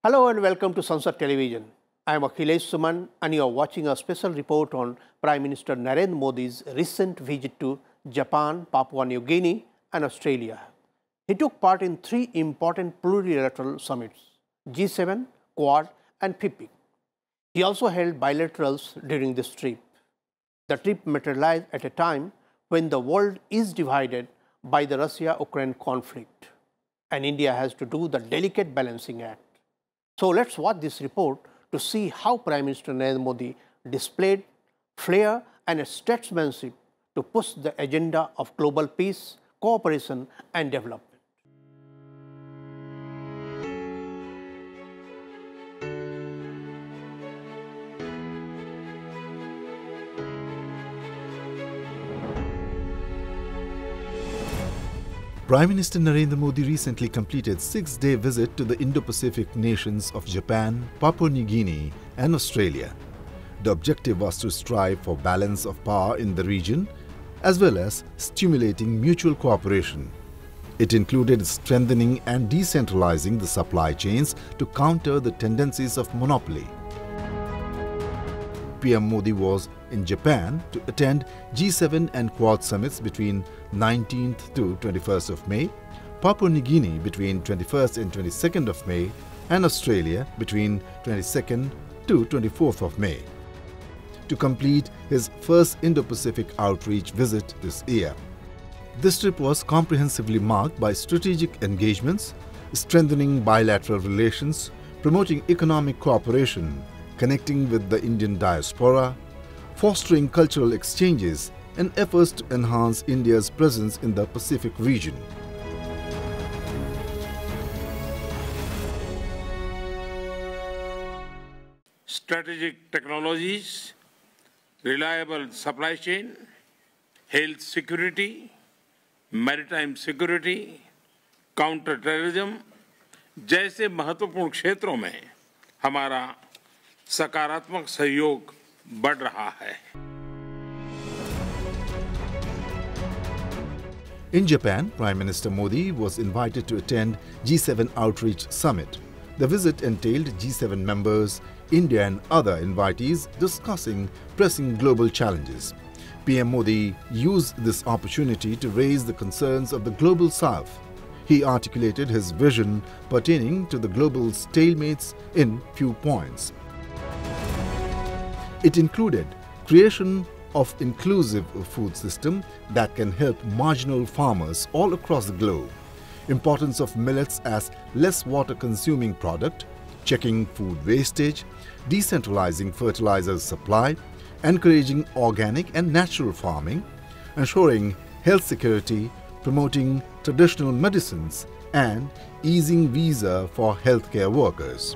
Hello and welcome to Sansad Television. I am Akhilesh Suman and you are watching a special report on Prime Minister Narendra Modi's recent visit to Japan, Papua New Guinea and Australia. He took part in three important plurilateral summits, G7, Quad and PIPIC. He also held bilaterals during this trip. The trip materialized at a time when the world is divided by the Russia-Ukraine conflict and India has to do the delicate balancing act. So let's watch this report to see how Prime Minister Narendra Modi displayed flair and statesmanship to push the agenda of global peace, cooperation and development. Prime Minister Narendra Modi recently completed a 6-day visit to the Indo-Pacific nations of Japan, Papua New Guinea and Australia. The objective was to strive for balance of power in the region as well as stimulating mutual cooperation. It included strengthening and decentralizing the supply chains to counter the tendencies of monopoly. PM Modi was in Japan to attend G7 and Quad summits between 19th to 21st of May, Papua New Guinea between 21st and 22nd of May, and Australia between 22nd to 24th of May, to complete his first Indo-Pacific outreach visit this year. This trip was comprehensively marked by strategic engagements, strengthening bilateral relations, promoting economic cooperation, connecting with the Indian diaspora, fostering cultural exchanges and efforts to enhance India's presence in the Pacific region. Strategic technologies, reliable supply chain, health security, maritime security, counter-terrorism जैसे महत्वपूर्ण क्षेत्रों में हमारा सकारात्मक सहयोग बढ़ रहा है. In Japan, Prime Minister Modi was invited to attend G7 Outreach Summit. The visit entailed G7 members, India and other invitees discussing pressing global challenges. PM Modi used this opportunity to raise the concerns of the Global South. He articulated his vision pertaining to the global stalemates in few points. It included creation of inclusive food system that can help marginal farmers all across the globe, importance of millets as less water-consuming product, checking food wastage, decentralizing fertilizers supply, encouraging organic and natural farming, ensuring health security, promoting traditional medicines, and easing visa for healthcare workers.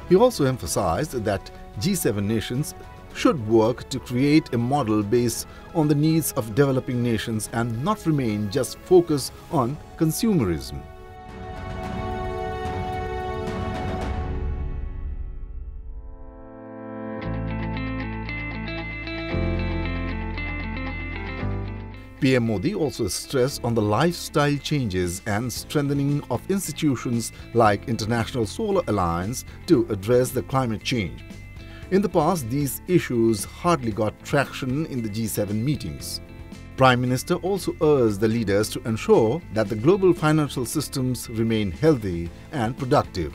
He also emphasized that G7 nations should work to create a model based on the needs of developing nations and not remain just focused on consumerism. PM Modi also stressed on the lifestyle changes and strengthening of institutions like International Solar Alliance to address the climate change. In the past, these issues hardly got traction in the G7 meetings. Prime Minister also urged the leaders to ensure that the global financial systems remain healthy and productive.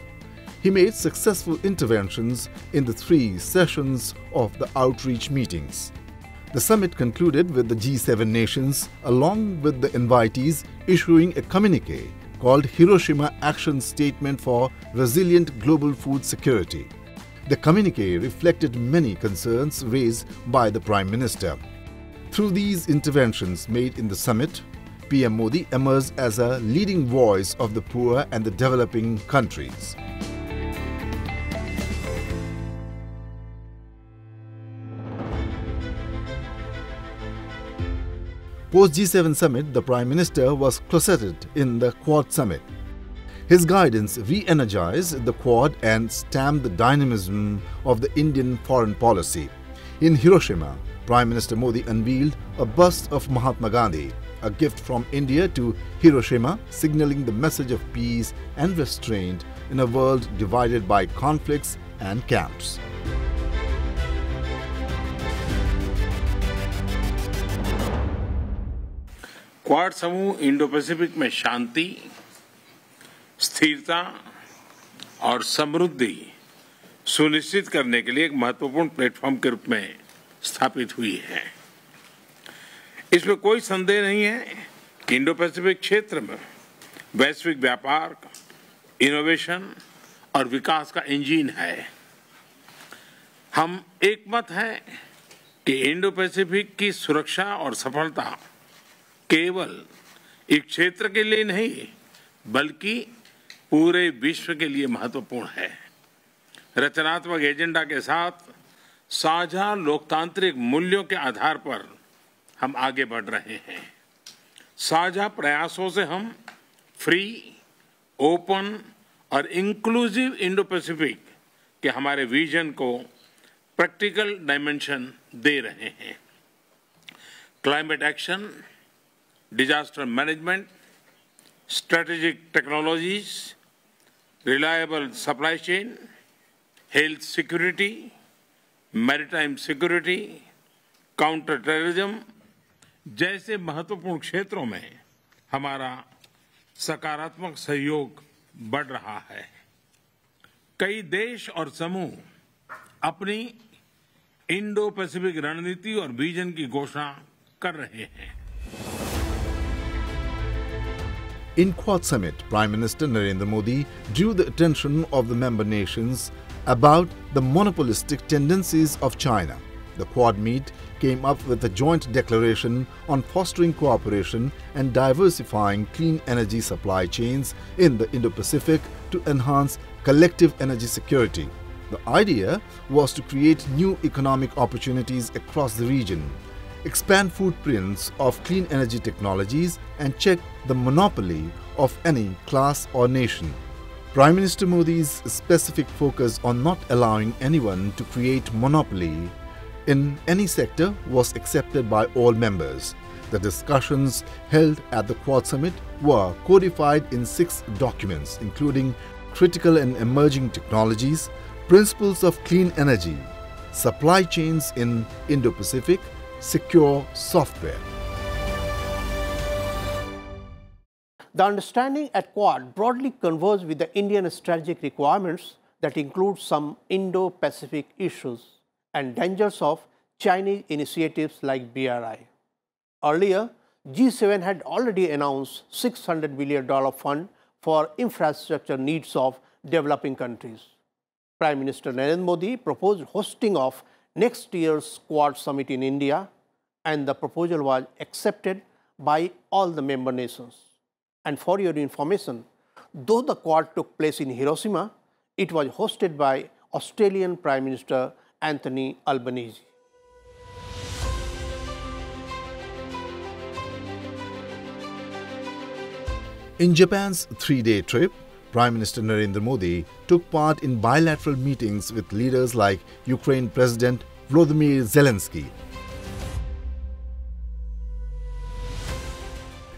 He made successful interventions in the 3 sessions of the outreach meetings. The summit concluded with the G7 nations, along with the invitees, issuing a communique called Hiroshima Action Statement for Resilient Global Food Security. The communique reflected many concerns raised by the Prime Minister. Through these interventions made in the summit, PM Modi emerged as a leading voice of the poor and the developing countries. Post G7 summit, the Prime Minister was closeted in the Quad summit. His guidance re-energized the Quad and stamped the dynamism of the Indian foreign policy. In Hiroshima, Prime Minister Modi unveiled a bust of Mahatma Gandhi, a gift from India to Hiroshima, signaling the message of peace and restraint in a world divided by conflicts and camps. Quad समूह Indo Pacific में शांति, स्थिरता और समृद्धि सुनिश्चित करने के लिए एक महत्वपूर्ण प्लेटफॉर्म के रूप में स्थापित हुई है। इसमें कोई संदेह नहीं है कि इंडो पैसिफिक क्षेत्र में वैश्विक व्यापार, इनोवेशन और विकास का इंजन है। हम एकमत हैं कि इंडो पैसिफिक की सुरक्षा और सफलता केवल इस क्षेत्र के लिए नहीं बल्कि पूरे विश्व के लिए महत्वपूर्ण है। रचनात्मक एजेंडा के साथ साझा लोकतांत्रिक मूल्यों के आधार पर हम आगे बढ़ रहे हैं। साझा प्रयासों से हम फ्री, ओपन और इंक्लूसिव इंडो पैसिफिक के हमारे विजन को प्रैक्टिकल डायमेंशन दे रहे हैं। Climate action, disaster management, strategic technologies, reliable supply chain, health security, maritime security, counter terrorism जैसे महत्वपूर्ण क्षेत्रों में हमारा सकारात्मक सहयोग बढ़ रहा है। कई देश और समूह अपनी इंडो पैसिफिक रणनीति और विजन की घोषणा कर रहे हैं। In Quad Summit, Prime Minister Narendra Modi drew the attention of the member nations about the monopolistic tendencies of China. The Quad meet came up with a joint declaration on fostering cooperation and diversifying clean energy supply chains in the Indo-Pacific to enhance collective energy security. The idea was to create new economic opportunities across the region, expand footprints of clean energy technologies and check the monopoly of any class or nation. Prime Minister Modi's specific focus on not allowing anyone to create monopoly in any sector was accepted by all members. The discussions held at the Quad Summit were codified in 6 documents, including critical and emerging technologies, principles of clean energy, supply chains in Indo-Pacific, secure software. The understanding at Quad broadly converges with the Indian strategic requirements that include some Indo-Pacific issues and dangers of Chinese initiatives like BRI. Earlier, G7 had already announced $600 billion fund for infrastructure needs of developing countries. Prime Minister Narendra Modi proposed hosting of next year's Quad Summit in India, and the proposal was accepted by all the member nations. And for your information, though the Quad took place in Hiroshima, it was hosted by Australian Prime Minister Anthony Albanese. In Japan's 3-day trip, Prime Minister Narendra Modi took part in bilateral meetings with leaders like Ukraine President Volodymyr Zelensky.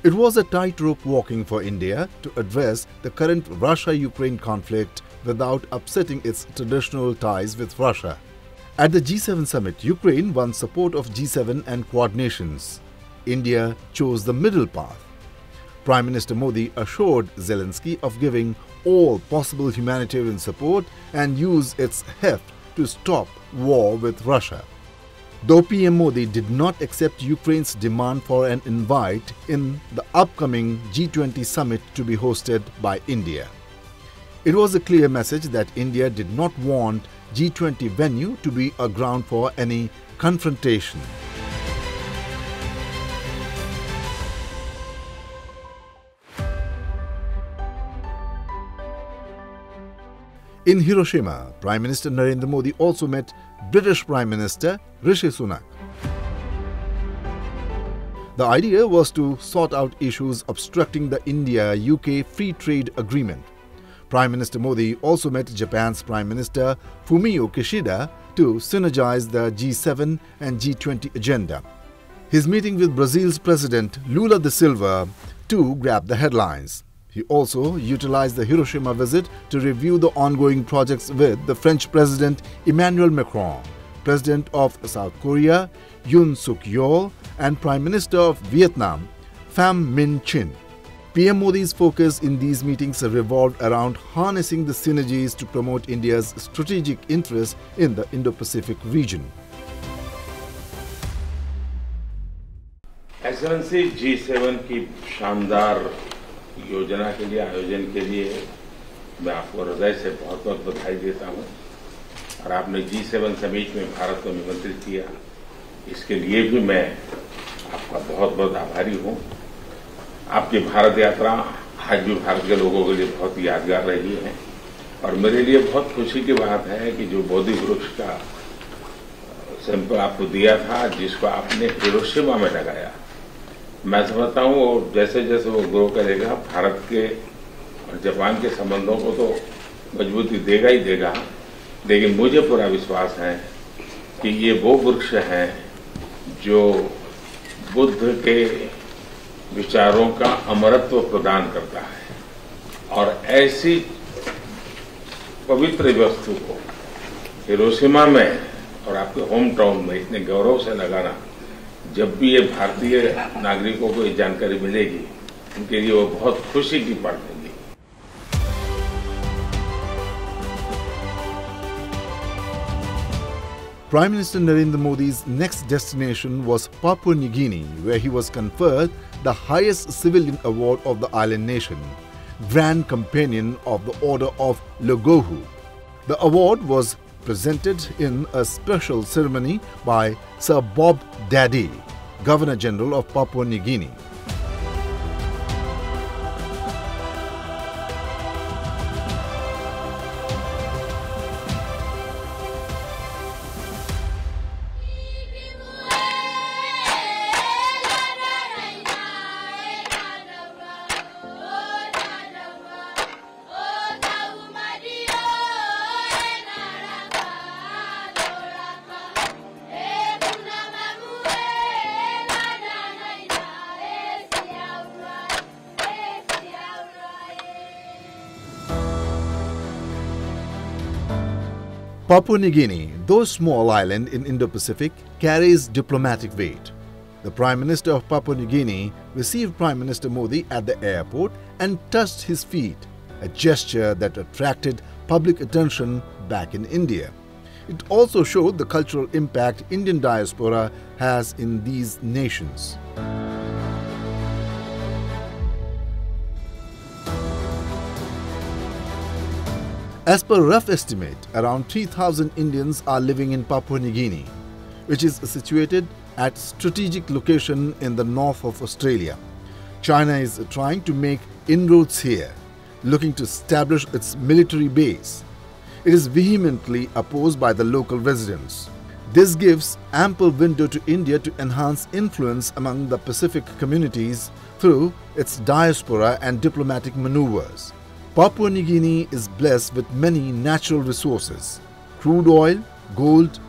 It was a tightrope walking for India to address the current Russia-Ukraine conflict without upsetting its traditional ties with Russia. At the G7 summit, Ukraine won support of G7 and Quad nations. India chose the middle path. Prime Minister Modi assured Zelensky of giving all possible humanitarian support and use its heft to stop war with Russia. Though PM Modi did not accept Ukraine's demand for an invite in the upcoming G20 summit to be hosted by India, it was a clear message that India did not want G20 venue to be a ground for any confrontation. In Hiroshima, Prime Minister Narendra Modi also met British Prime Minister Rishi Sunak. The idea was to sort out issues obstructing the India-UK Free Trade Agreement. Prime Minister Modi also met Japan's Prime Minister Fumio Kishida to synergize the G7 and G20 agenda. His meeting with Brazil's President Lula da Silva too grabbed the headlines. He also utilized the Hiroshima visit to review the ongoing projects with the French President Emmanuel Macron, President of South Korea Yoon Suk Yeol, and Prime Minister of Vietnam Pham Minh Chinh. PM Modi's focus in these meetings revolved around harnessing the synergies to promote India's strategic interests in the Indo-Pacific region. Excellency G7 की शानदार योजना के लिए, आयोजन के लिए मैं आपको हृदय से बहुत बहुत बधाई देता हूं और आपने G7 समिट में भारत को निमंत्रित किया, इसके लिए भी मैं आपका बहुत बहुत आभारी हूं। आपकी भारत यात्रा आज भी भारत के लोगों के लिए बहुत यादगार रही है और मेरे लिए बहुत खुशी की बात है कि जो बोधि वृक्ष का सैंपल आपको दिया था, जिसको आपने हिरोशिमा में लगाया, मैं समझता हूं वो जैसे जैसे वो ग्रो करेगा भारत के और जापान के संबंधों को तो मजबूती देगा ही देगा, लेकिन मुझे पूरा विश्वास है कि ये वो वृक्ष हैं जो बुद्ध के विचारों का अमरत्व प्रदान करता है और ऐसी पवित्र वस्तु को हिरोशिमा में और आपके होम टाउन में इतने गौरव से लगाना, जब भी ये भारतीय नागरिकों को ये जानकारी मिलेगी, उनके लिए वो बहुत खुशी की बात होगी। Prime Minister Narendra Modi's next destination was Papua New Guinea, where he was conferred the highest civilian award of the island nation, Grand Companion of the Order of Logohu. The award was presented in a special ceremony by Sir Bob Daddy, Governor General of Papua New Guinea. Papua New Guinea, though a small island in Indo-Pacific, carries diplomatic weight. The Prime Minister of Papua New Guinea received Prime Minister Modi at the airport and touched his feet, a gesture that attracted public attention back in India. It also showed the cultural impact Indian diaspora has in these nations. As per rough estimate, around 3,000 Indians are living in Papua New Guinea, which is situated at strategic location in the north of Australia. China is trying to make inroads here, looking to establish its military base. It is vehemently opposed by the local residents. This gives ample window to India to enhance influence among the Pacific communities through its diaspora and diplomatic maneuvers. Papua New Guinea is blessed with many natural resources: crude oil, gold,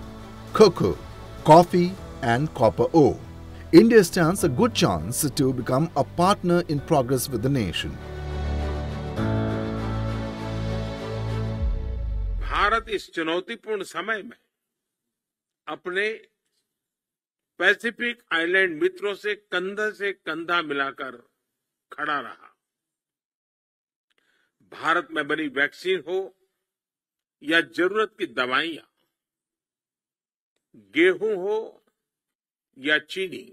cocoa, coffee and copper ore. India stands a good chance to become a partner in progress with the nation. Bharat इस चुनौतीपूर्ण समय में अपने Pacific island मित्रों से कंधा मिलाकर खड़ा रहा। भारत में बनी वैक्सीन हो या जरूरत की दवाइयां, गेहूं हो या चीनी,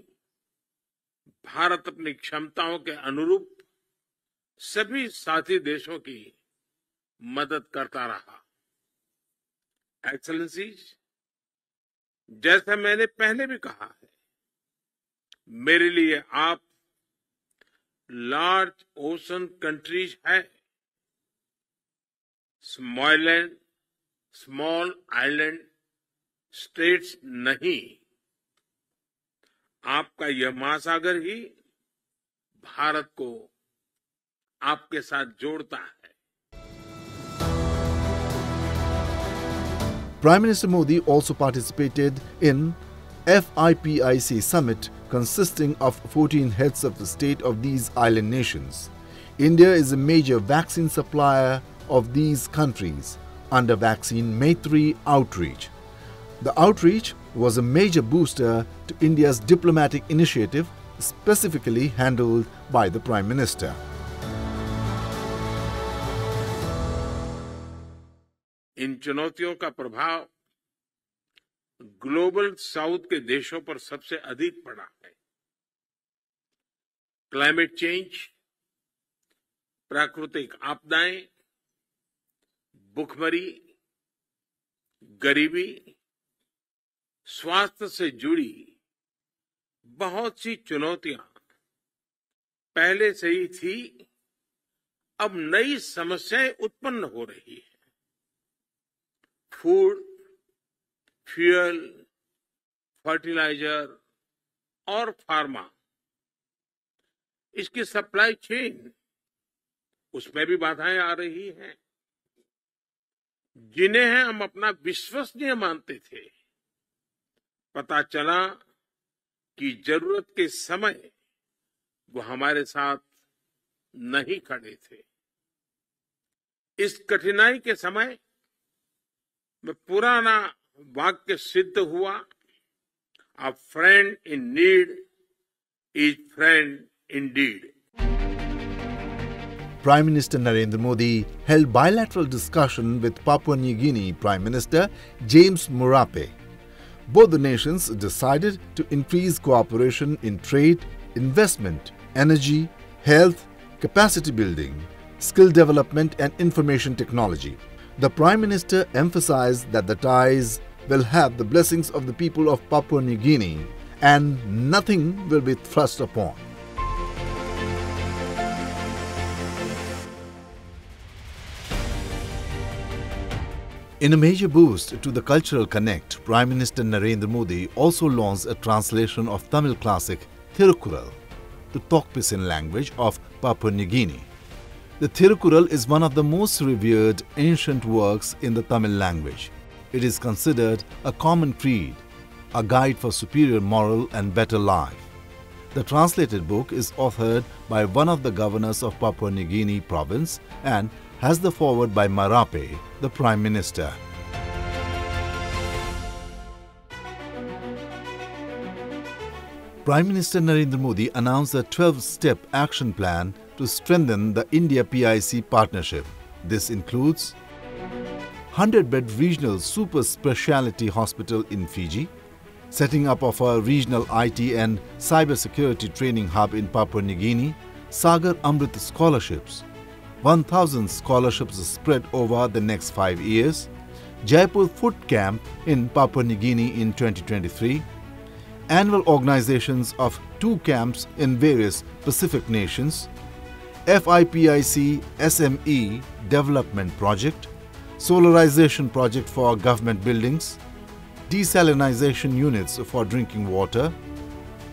भारत अपनी क्षमताओं के अनुरूप सभी साथी देशों की मदद करता रहा। एक्सेलेंसीज, जैसा मैंने पहले भी कहा है, मेरे लिए आप लार्ज ओशन कंट्रीज है, स्मॉल आइलैंड स्टेट्स नहीं। आपका यह महासागर ही भारत को आपके साथ जोड़ता है। Prime Minister Modi also participated in FIPIC summit consisting of 14 heads of the state of these island nations. India is a major vaccine supplier of these countries under Vaccine Maitri outreach. The outreach was a major booster to India's diplomatic initiative, specifically handled by the Prime Minister. इन चुनौतियों का प्रभाव global south के देशों पर सबसे अधिक पड़ा है। क्लाइमेट चेंज, प्राकृतिक आपदाएं, भूखमरी, गरीबी, स्वास्थ्य से जुड़ी बहुत सी चुनौतियां पहले से ही थी, अब नई समस्याएं उत्पन्न हो रही है। फूड, फ्यूल, फर्टिलाइजर और फार्मा, इसकी सप्लाई चेन, उसमें भी बाधाएं आ रही हैं, जिन्हें हम अपना विश्वसनीय मानते थे। पता चला कि जरूरत के समय वो हमारे साथ नहीं खड़े थे। इस कठिनाई के समय में पुराना वाक्य सिद्ध हुआ, अ friend in need is friend indeed. Prime Minister Narendra Modi held bilateral discussion with Papua New Guinea Prime Minister James Marape. Both the nations decided to increase cooperation in trade, investment, energy, health, capacity building, skill development and information technology. The Prime Minister emphasized that the ties will have the blessings of the people of Papua New Guinea and nothing will be thrust upon. In a major boost to the cultural connect, Prime Minister Narendra Modi also launched a translation of Tamil classic Thirukkural, the Tokpisin language of Papua New Guinea. The Thirukkural is one of the most revered ancient works in the Tamil language. It is considered a common creed, a guide for superior moral and better life. The translated book is authored by one of the governors of Papua New Guinea province and has the foreword by Marape, the Prime Minister. Prime Minister Narendra Modi announced a 12-step action plan to strengthen the India-PIC partnership. This includes 100-bed regional super speciality hospital in Fiji, setting up of a regional IT and cybersecurity training hub in Papua New Guinea, Sagar Amrit scholarships, 1,000 scholarships spread over the next 5 years, Jaipur Food Camp in Papua New Guinea in 2023, annual organizations of 2 camps in various Pacific nations, FIPIC SME Development Project, solarization project for government buildings, desalinization units for drinking water,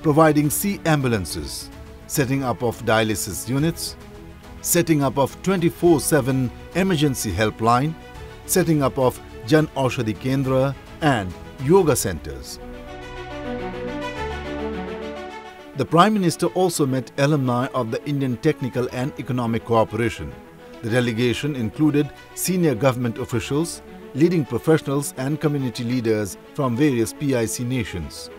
providing sea ambulances, setting up of dialysis units, setting up of 24/7 emergency helpline, setting up of Jan Aushadhi Kendra and yoga centers. The Prime Minister also met alumni of the Indian Technical and Economic Cooperation. The delegation included senior government officials, leading professionals and community leaders from various PIC nations.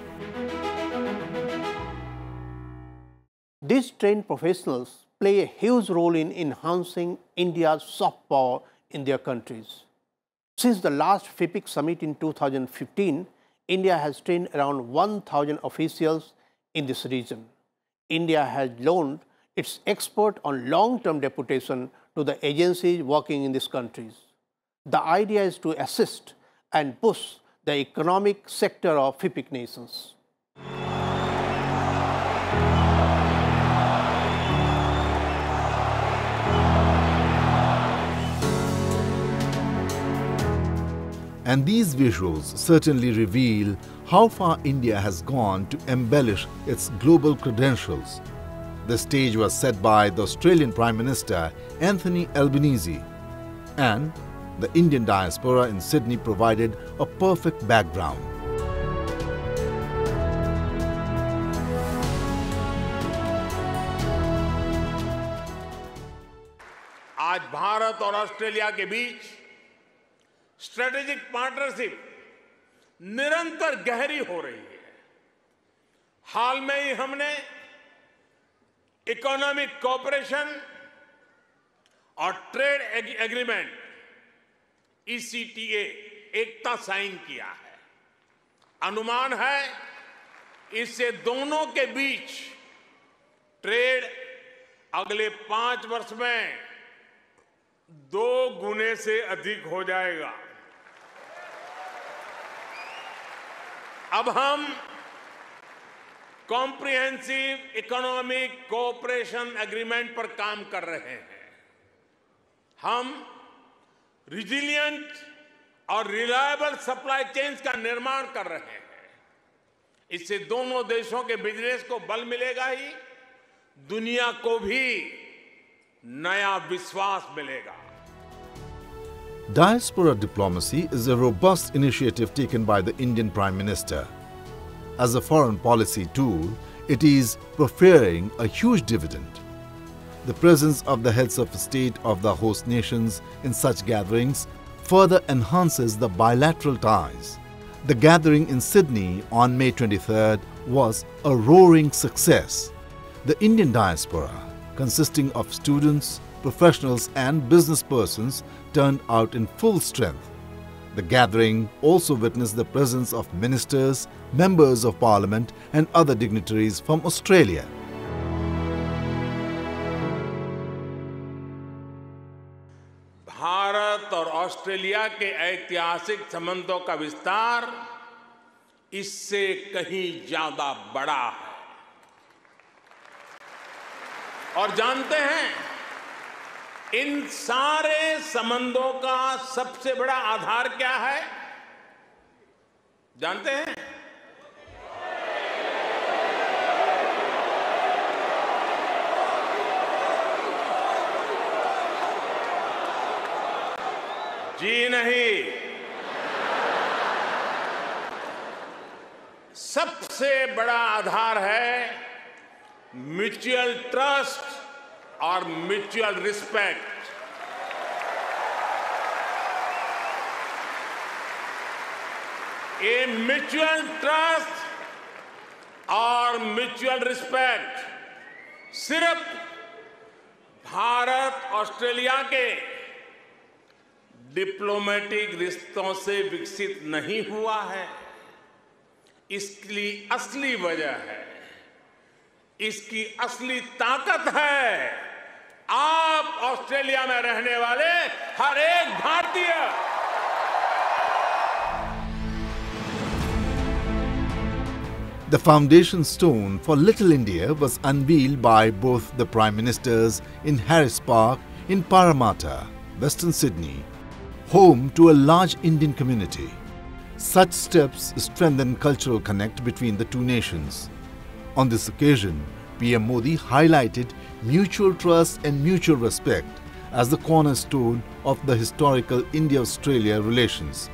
These trained professionals play a huge role in enhancing India's soft power in their countries. Since the last FIPIC summit in 2015, India has trained around 1,000 officials in this region. India has loaned its expert on long-term deputation to the agencies working in these countries. The idea is to assist and push the economic sector of FIPIC nations. And these visuals certainly reveal how far India has gone to embellish its global credentials. The stage was set by the Australian Prime Minister Anthony Albanese, and the Indian diaspora in Sydney provided a perfect background. Bharat और Australia के बीच strategic partnership निरंतर गहरी हो रही है। हाल में ही हमने economic cooperation और ट्रेड एग्रीमेंट ECTA एकता साइन किया है। अनुमान है इससे दोनों के बीच ट्रेड अगले 5 वर्ष में 2 गुने से अधिक हो जाएगा। अब हम कॉम्प्रिहेंसिव इकोनॉमिक कोऑपरेशन एग्रीमेंट पर काम कर रहे हैं। हम रिजिलिएंट और रिलायबल सप्लाई चेन्स का निर्माण कर रहे हैं। इससे दोनों देशों के बिजनेस को बल मिलेगा ही, दुनिया को भी नया विश्वास मिलेगा। Diaspora diplomacy is a robust initiative taken by the Indian Prime Minister. As a foreign policy tool, it is proffering a huge dividend. The presence of the heads of state of the host nations in such gatherings further enhances the bilateral ties. The gathering in Sydney on May 23rd was a roaring success. The Indian diaspora, consisting of students, professionals and business persons, turned out in full strength. The gathering also witnessed the presence of ministers, members of parliament and other dignitaries from Australia. Bharat और Australia के ऐतिहासिक संबंधों का विस्तार इससे कहीं ज्यादा बड़ा है। और जानते हैं, इन सारे संबंधों का सबसे बड़ा आधार क्या है? जानते हैं? जी नहीं, सबसे बड़ा आधार है म्यूचुअल ट्रस्ट और म्यूचुअल रिस्पेक्ट। ये म्यूचुअल ट्रस्ट और म्यूचुअल रिस्पेक्ट सिर्फ भारत ऑस्ट्रेलिया के डिप्लोमेटिक रिश्तों से विकसित नहीं हुआ है। इसकी असली वजह है, इसकी असली ताकत है आप ऑस्ट्रेलिया में रहने वाले हर एक भारतीय। The foundation stone for Little India was unveiled by both the Prime Ministers in Harris Park in Parramatta, Western Sydney, home to a large Indian community. Such steps strengthen cultural connect between the two nations. On this occasion, PM Modi highlighted mutual trust and mutual respect as the cornerstone of the historical India-Australia relations.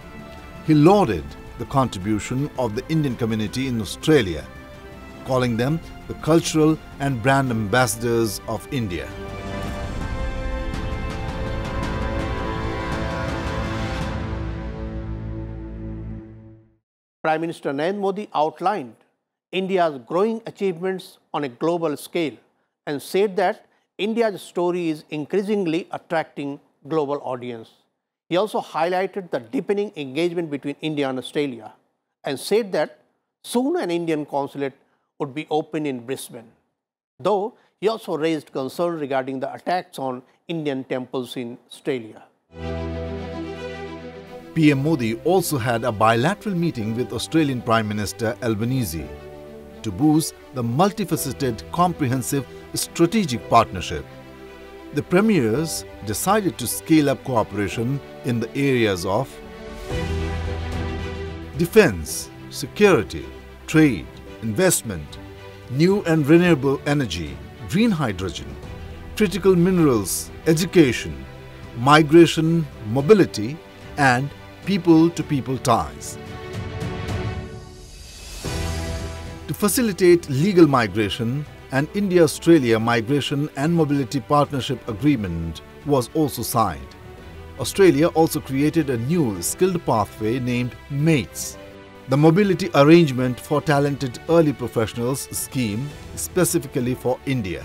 He lauded the contribution of the Indian community in Australia, calling them the cultural and brand ambassadors of India. Prime Minister Narendra Modi outlined India's growing achievements on a global scale and said that India's story is increasingly attracting global audience. He also highlighted the deepening engagement between India and Australia and said that soon an Indian consulate would be open in Brisbane. Though he also raised concern regarding the attacks on Indian temples in Australia. PM Modi also had a bilateral meeting with Australian Prime Minister Albanese to boost the multifaceted, comprehensive strategic partnership. The premiers decided to scale up cooperation in the areas of defense, security, trade, investment, new and renewable energy, green hydrogen, critical minerals, education, migration, mobility, and people-to-people ties. To facilitate legal migration, an India-Australia Migration and Mobility Partnership Agreement was also signed. Australia also created a new skilled pathway named MATES, the Mobility Arrangement for Talented Early Professionals scheme specifically for India.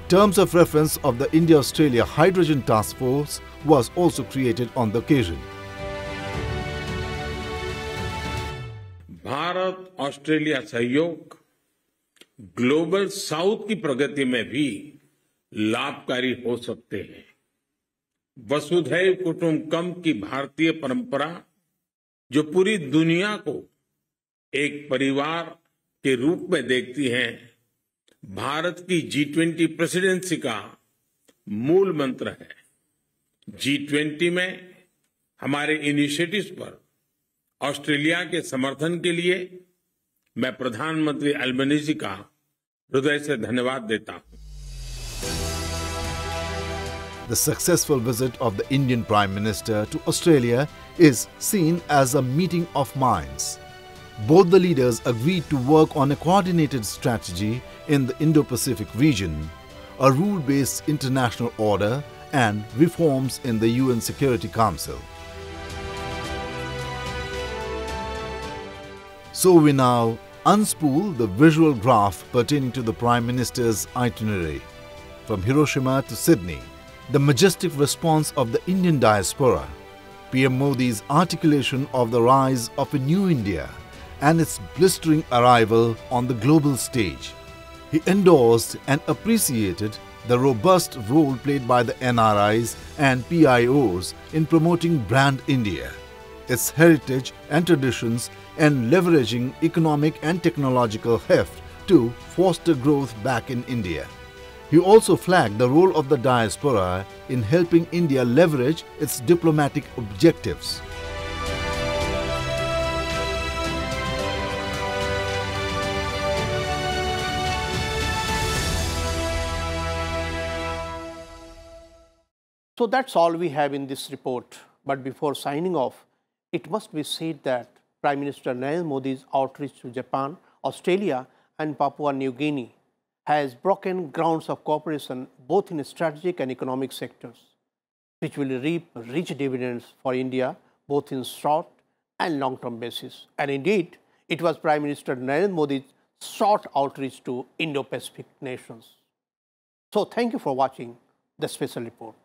Terms of reference of the India-Australia Hydrogen Task Force was also created on the occasion. Bharat Australia सहयोग global south की प्रगति में भी लाभकारी हो सकते हैं। वसुधैव कुटुंबकम की भारतीय परंपरा जो पूरी दुनिया को एक परिवार के रूप में देखती है, भारत की G20 प्रेसिडेंसी का मूल मंत्र है। G20 में हमारे इनिशिएटिव्स पर ऑस्ट्रेलिया के समर्थन के लिए मैं प्रधानमंत्री अल्बनीज़ी का हृदय से धन्यवाद देता हूं। The successful visit of the Indian Prime Minister to Australia is seen as a meeting of minds. Both the leaders agreed to work on a coordinated strategy in the Indo-Pacific region, a rule-based international order, and reforms in the UN Security Council. So we now unspool the visual graph pertaining to the Prime Minister's itinerary. From Hiroshima to Sydney, the majestic response of the Indian diaspora, PM Modi's articulation of the rise of a new India and its blistering arrival on the global stage. He endorsed and appreciated the robust role played by the NRIs and PIOs in promoting Brand India, its heritage and traditions, and leveraging economic and technological heft to foster growth back in India. He also flagged the role of the diaspora in helping India leverage its diplomatic objectives. So that's all we have in this report. But before signing off, it must be said that Prime Minister Narendra Modi's outreach to Japan, Australia and Papua New Guinea has broken grounds of cooperation both in strategic and economic sectors, which will reap rich dividends for India both in short and long-term basis. And indeed, it was Prime Minister Narendra Modi's short outreach to Indo-Pacific nations. So thank you for watching the special report.